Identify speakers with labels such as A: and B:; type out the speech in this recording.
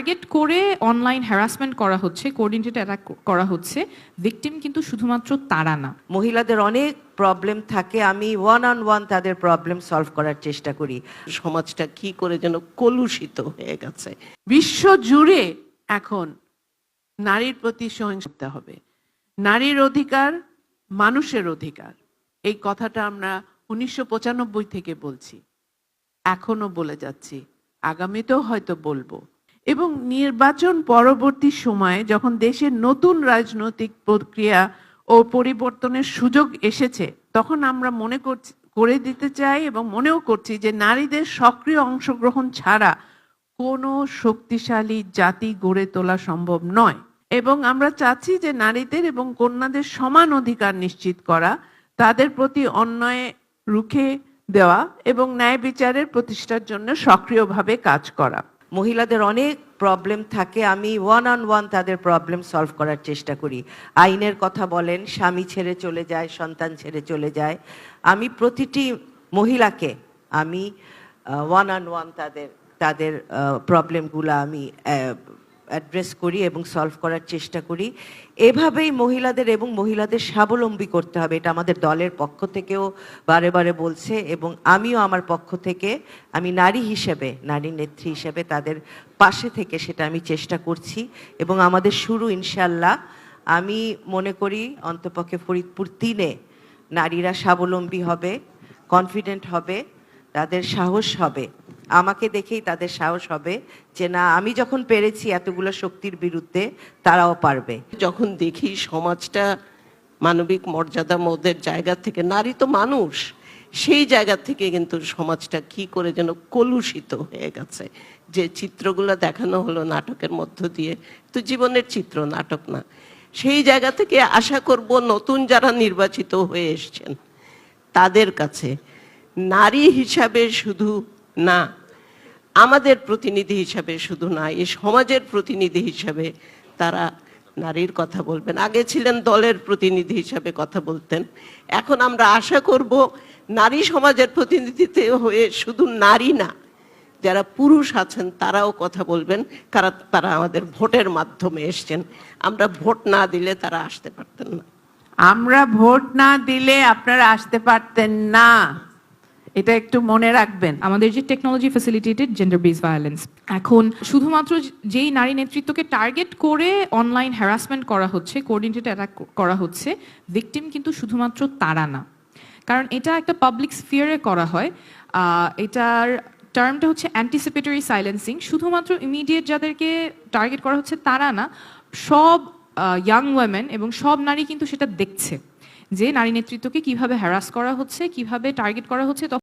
A: Target করে online harassment করা হচ্ছে, কোঅর্ডিনেটেড অ্যাটাক করা হচ্ছে, ভিকটিম কিন্তু শুধুমাত্র তারা না।
B: মহিলাদের অনেক প্রবলেম থাকে, আমি ওয়ান অন ওয়ান তাদের প্রবলেম সলভ করার চেষ্টা করি।
C: সমাজটা কি করে যেন কলুষিত হয়ে গেছে।
D: বিশ্ব জুড়ে এখন নারীর প্রতি সহিংসতা হবে। নারীর অধিকার মানুষের অধিকার, এই কথাটা আমরা 1995 থেকে বলছি, এখনো বলে যাচ্ছি, আগামীতেও হয়তো বলবো। এবং নির্বাচন পরবর্তী সময়ে যখন দেশের নতুন রাজনৈতিক প্রক্রিয়া ও পরিবর্তনের সুযোগ এসেছে, তখন আমরা করে দিতে চাই এবং মনেও করছি যে নারীদের সক্রিয় অংশগ্রহণ ছাড়া কোনো শক্তিশালী জাতি গড়ে তোলা সম্ভব নয়। এবং আমরা চাচ্ছি যে নারীদের এবং কন্যাদের সমান অধিকার নিশ্চিত করা, তাদের প্রতি অন্যায় রুখে দেওয়া এবং ন্যায় বিচারের প্রতিষ্ঠার জন্য সক্রিয়ভাবে কাজ করা।
B: মহিলাদের অনেক প্রবলেম থাকে, আমি ওয়ান অন ওয়ান তাদের প্রবলেম সলভ করার চেষ্টা করি। আইনের কথা বলেন, স্বামী ছেড়ে চলে যায়, সন্তান ছেড়ে চলে যায়, আমি প্রতিটি মহিলাকে আমি ওয়ান অন ওয়ান তাদের প্রবলেমগুলো আমি অ্যাড্রেস করি এবং সলভ করার চেষ্টা করি। এভাবেই মহিলাদের এবং মহিলাদের স্বাবলম্বী করতে হবে, এটা আমাদের দলের পক্ষ থেকেও বারে বারে বলছে এবং আমিও আমার পক্ষ থেকে, আমি নারী হিসেবে, নারী নেত্রী হিসেবে তাদের পাশে থেকে সেটা আমি চেষ্টা করছি। এবং আমাদের শুরু ইনশাল্লাহ, আমি মনে করি অন্তপক্ষে ফরিদপুর 3-এ নারীরা স্বাবলম্বী হবে, কনফিডেন্ট হবে, তাদের সাহস হবে, আমাকে দেখেই তাদের সাহস হবে যে না, আমি যখন পেরেছি এতগুলো শক্তির বিরুদ্ধে, তারাও পারবে।
C: যখন দেখি সমাজটা মানবিক মর্যাদা মোদের জায়গা থেকে, নারী তো মানুষ, সেই জায়গা থেকে কিন্তু সমাজটা কি করে যেন কলুষিত হয়ে গেছে। যে চিত্রগুলো দেখানো হলো নাটকের মধ্য দিয়ে, তো জীবনের চিত্র, নাটক না। সেই জায়গা থেকে আশা করব নতুন যারা নির্বাচিত হয়ে এসছেন তাদের কাছে নারী হিসাবে শুধু না, আমাদের প্রতিনিধি হিসাবে শুধু না, এই সমাজের প্রতিনিধি হিসাবে তারা নারীর কথা বলবেন। আগে ছিলেন দলের প্রতিনিধি হিসাবে কথা বলতেন, এখন আমরা আশা করব নারী সমাজের প্রতিনিধিত্ব হয়ে শুধু নারী না, যারা পুরুষ আছেন তারাও কথা বলবেন, কারণ তারা আমাদের ভোটের মাধ্যমে এসছেন। আমরা ভোট না দিলে তারা আসতে পারতেন না।
D: আমরা ভোট না দিলে আপনারা আসতে পারতেন না, এটা একটু মনে রাখবেন।
A: আমাদের যে technology facilitated gender base violence, এখন শুধুমাত্র যেই নারী নেতৃত্বকে টার্গেট করে অনলাইন হ্যারাসমেন্ট করা হচ্ছে, কোঅর্ডিনেটেড অ্যাটাক করা হচ্ছে, ভিকটিম কিন্তু শুধুমাত্র তারা না। কারণ এটা একটা পাবলিক স্ফিয়ারে করা হয়, এটার টার্মটা হচ্ছে অ্যান্টিসিপেটরি সাইলেন্সিং। শুধুমাত্র ইমিডিয়েট যাদেরকে টার্গেট করা হচ্ছে তারা না, সব ইয়াং ওয়েমেন এবং সব নারী কিন্তু সেটা দেখছে যে নারী নেতৃত্বকে কিভাবে হ্যারাস করা হচ্ছে, কিভাবে টার্গেট করা হচ্ছে।